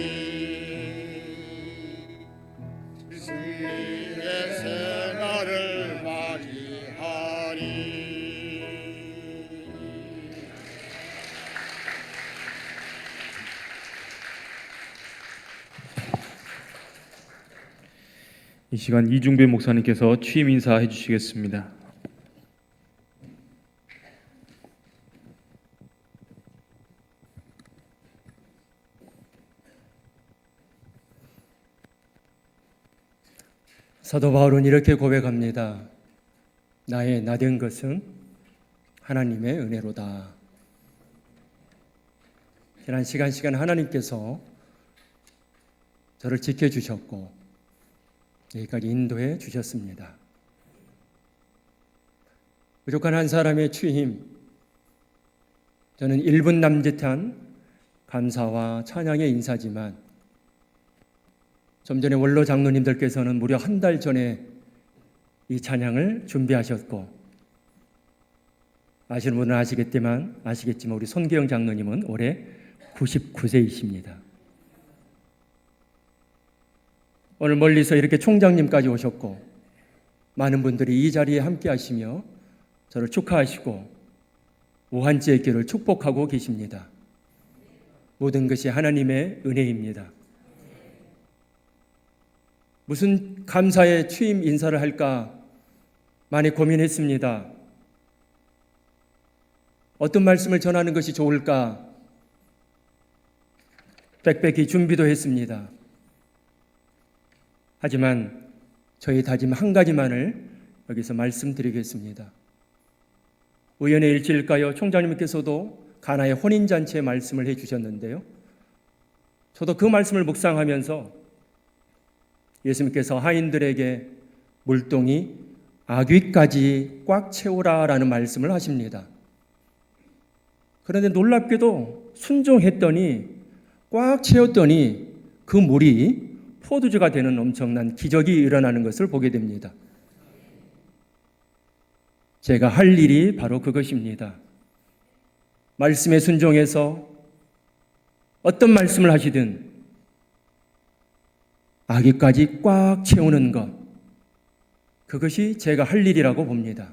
승리의 새날을 맞이하리 이 시간 이중배 목사님께서 취임 인사해 주시겠습니다. 사도 바울은 이렇게 고백합니다. 나의 나된 것은 하나님의 은혜로다. 지난 시간 하나님께서 저를 지켜주셨고 여기까지 인도해 주셨습니다. 부족한 한 사람의 취임, 저는 1분 남짓한 감사와 찬양의 인사지만 좀 전에 원로 장로님들께서는 무려 한 달 전에 이 찬양을 준비하셨고 아시는 분은 아시겠지만 우리 손기영 장로님은 올해 99세이십니다. 오늘 멀리서 이렇게 총장님까지 오셨고 많은 분들이 이 자리에 함께 하시며 저를 축하하시고 오한지의 길을 축복하고 계십니다. 모든 것이 하나님의 은혜입니다. 무슨 감사의 취임 인사를 할까 많이 고민했습니다. 어떤 말씀을 전하는 것이 좋을까 빽빽히 준비도 했습니다. 하지만 저희 다짐 한 가지만을 여기서 말씀드리겠습니다. 우연의 일치일까요? 총장님께서도 가나의 혼인잔치의 말씀을 해주셨는데요. 저도 그 말씀을 묵상하면서 예수님께서 하인들에게 물동이 아귀까지 꽉 채우라라는 말씀을 하십니다. 그런데 놀랍게도 순종했더니 꽉 채웠더니 그 물이 포도주가 되는 엄청난 기적이 일어나는 것을 보게 됩니다. 제가 할 일이 바로 그것입니다. 말씀에 순종해서 어떤 말씀을 하시든 아기까지 꽉 채우는 것, 그것이 제가 할 일이라고 봅니다.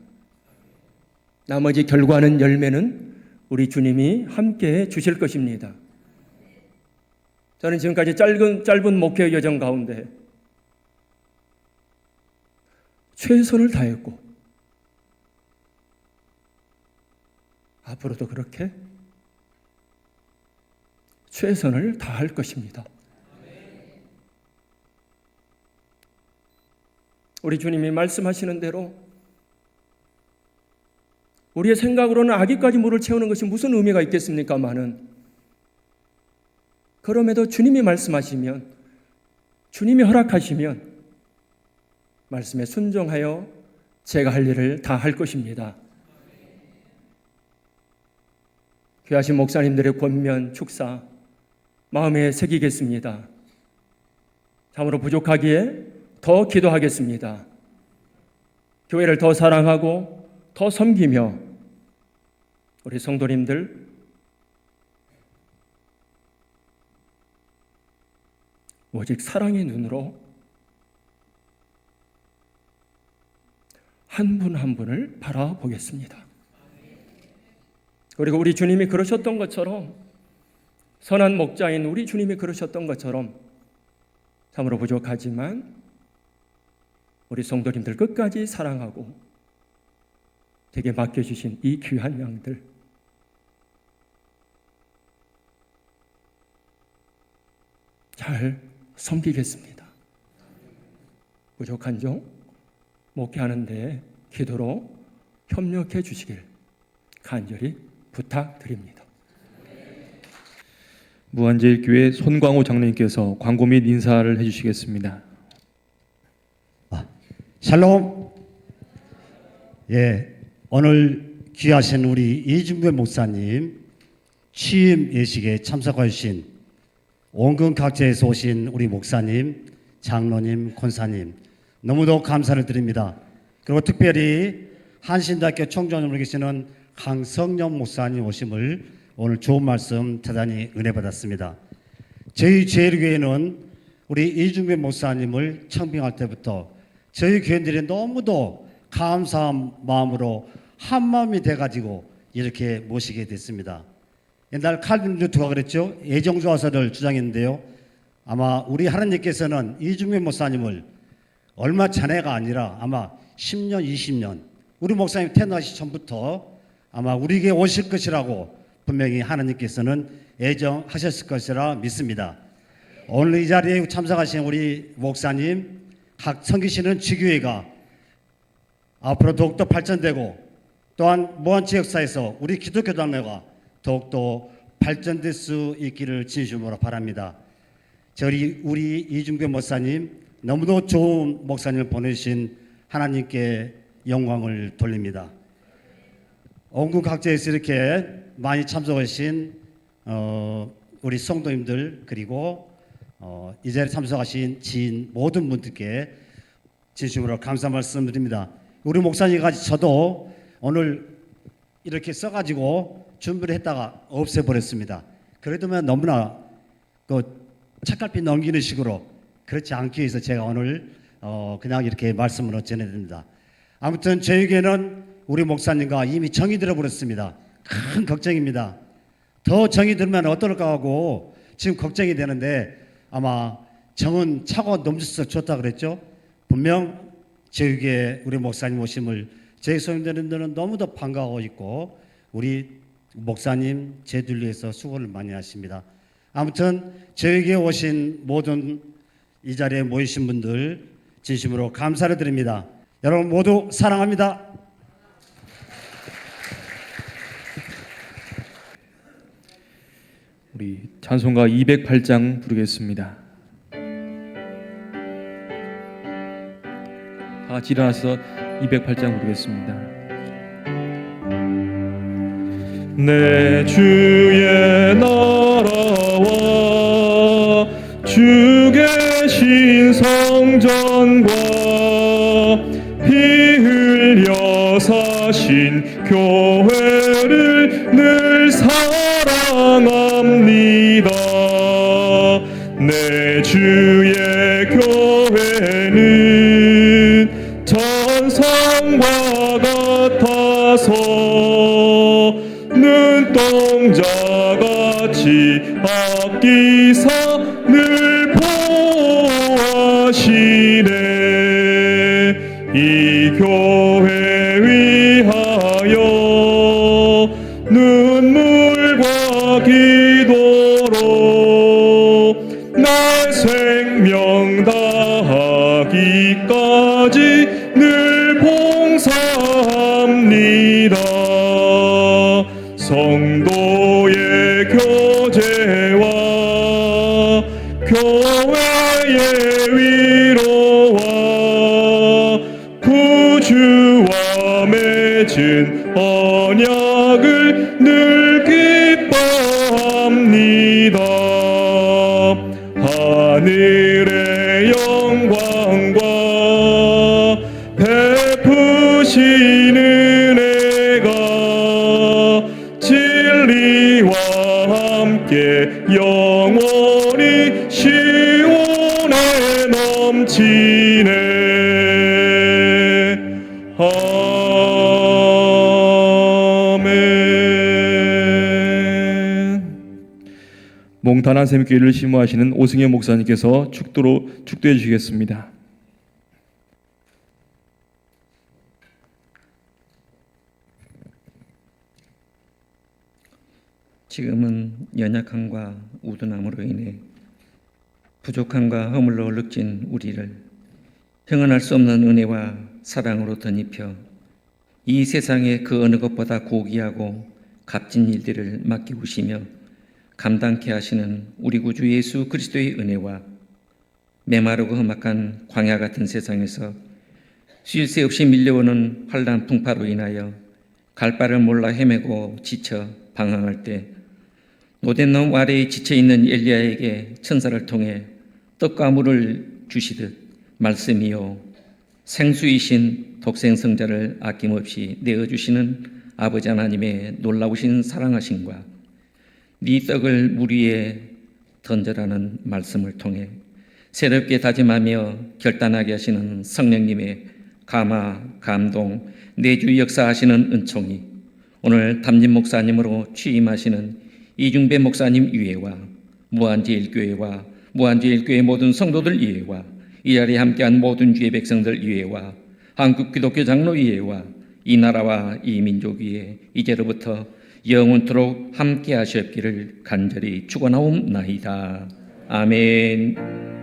나머지 결과는 열매는 우리 주님이 함께해 주실 것입니다. 저는 지금까지 짧은 목회 여정 가운데 최선을 다했고 앞으로도 그렇게 최선을 다할 것입니다. 우리 주님이 말씀하시는 대로 우리의 생각으로는 아기까지 물을 채우는 것이 무슨 의미가 있겠습니까마는 그럼에도 주님이 말씀하시면, 주님이 허락하시면 말씀에 순종하여 제가 할 일을 다 할 것입니다. 귀하신 목사님들의 권면, 축사 마음에 새기겠습니다. 참으로 부족하기에 더 기도하겠습니다. 교회를 더 사랑하고 더 섬기며 우리 성도님들 오직 사랑의 눈으로 한 분 한 분을 바라보겠습니다. 그리고 우리 주님이 그러셨던 것처럼, 선한 목자인 우리 주님이 그러셨던 것처럼 참으로 부족하지만 우리 성도님들 끝까지 사랑하고 제게 맡겨주신 이 귀한 양들 잘 섬기겠습니다. 부족한 종 목회하는 데 기도로 협력해 주시길 간절히 부탁드립니다. 무한제일교회 손광호 장로님께서 광고 및 인사를 해주시겠습니다. 샬롬. 예, 오늘 귀하신 우리 이중배 목사님 취임 예식에 참석해 주신 온근 각지에서 오신 우리 목사님, 장로님, 권사님 너무도 감사를 드립니다. 그리고 특별히 한신대학교 총장으로 계시는 강성령 목사님 오심을 오늘 좋은 말씀 대단히 은혜 받았습니다. 저희 제일교회는 우리 이중배 목사님을 청빙할 때부터 저희 교인들이 너무도 감사한 마음으로 한 마음이 돼가지고 이렇게 모시게 됐습니다. 옛날 칼빈 루터가 그랬죠. 애정조화서를 주장했는데요. 아마 우리 하나님께서는 이중배 목사님을 얼마 전에가 아니라 아마 10년, 20년 우리 목사님 태어나기 전부터 아마 우리에게 오실 것이라고 분명히 하나님께서는 애정하셨을 것이라 믿습니다. 오늘 이 자리에 참석하신 우리 목사님, 각 섬기시는 지교회가 앞으로 더욱더 발전되고 또한 무한지 역사에서 우리 기독교 단회가 더욱더 발전될 수 있기를 진심으로 바랍니다. 저희 우리 이중배 목사님 너무도 좋은 목사님을 보내주신 하나님께 영광을 돌립니다. 온국 각지에서 이렇게 많이 참석하신 우리 성도님들 그리고 이 자리에 참석하신 지인 모든 분들께 진심으로 감사 말씀드립니다. 우리 목사님까지 저도 오늘 이렇게 써가지고 준비를 했다가 없애버렸습니다. 그래도 너무나 책갈피 넘기는 식으로 그렇지 않기 위해서 제가 오늘 그냥 이렇게 말씀을 전해드립니다. 아무튼 저에게는 우리 목사님과 이미 정이 들어버렸습니다. 큰 걱정입니다. 더 정이 들면 어떨까 하고 지금 걱정이 되는데 아마 정은 차고 넘쳐서 좋다 그랬죠. 분명 저에게 우리 목사님 오심을 저희 소임되는들은 너무도 반가워하고 있고 우리 목사님 제들 위해서 수고를 많이 하십니다. 아무튼 저에게 오신 모든 이 자리에 모이신 분들 진심으로 감사를 드립니다. 여러분 모두 사랑합니다. 우리 찬송가 208장 부르겠습니다. 다 같이 일어나서 208장 부르겠습니다. 내 주의 나라와 주 계신 성전과 피 흘려 사신 교회를 늘 사랑합니다. 내 주의 교회는 천상과 같아서 눈동자같이 맡기사 늘 보호하시네. 이 교회 위하여 눈물과 기도로 내 생명 다하기까지 늘 봉사합니다. 성도의 교제와 교회의 위로와 구주와 맺은 언약을 늘 기뻐합니다. 하늘의 영광과 베푸신 은혜가 진리와 함께 영원히 시온에 넘치네. 아멘. 몽타나 샘교회를 심호하시는 오승현 목사님께서 축도해 주시겠습니다. 지금은 연약함과 우둔함으로 인해 부족함과 허물로 륵진 우리를 형언할 수 없는 은혜와 사랑으로 덧입혀 이 세상의 그 어느 것보다 고귀하고 값진 일들을 맡기우시며 감당케 하시는 우리 구주 예수 그리스도의 은혜와 메마르고 험악한 광야 같은 세상에서 쉴 새 없이 밀려오는 환난 풍파로 인하여 갈 바를 몰라 헤매고 지쳐 방황할 때 노된 나무 아래에 지쳐있는 엘리야에게 천사를 통해 떡과 물을 주시듯 말씀이요 생수이신 독생성자를 아낌없이 내어주시는 아버지 하나님의 놀라우신 사랑하심과 네 떡을 물 위에 던져라는 말씀을 통해 새롭게 다짐하며 결단하게 하시는 성령님의 감화, 감동, 내주 역사하시는 은총이 오늘 담임 목사님으로 취임하시는 이중배 목사님 이외와 무한제일교회와 무한제일교회 모든 성도들 이외와 이 자리에 함께한 모든 주의 백성들 이외와 한국 기독교 장로 이외와 이 나라와 이 민족 위에 이제로부터 영원토록 함께 하시옵기를 간절히 축원하옵나이다. 아멘.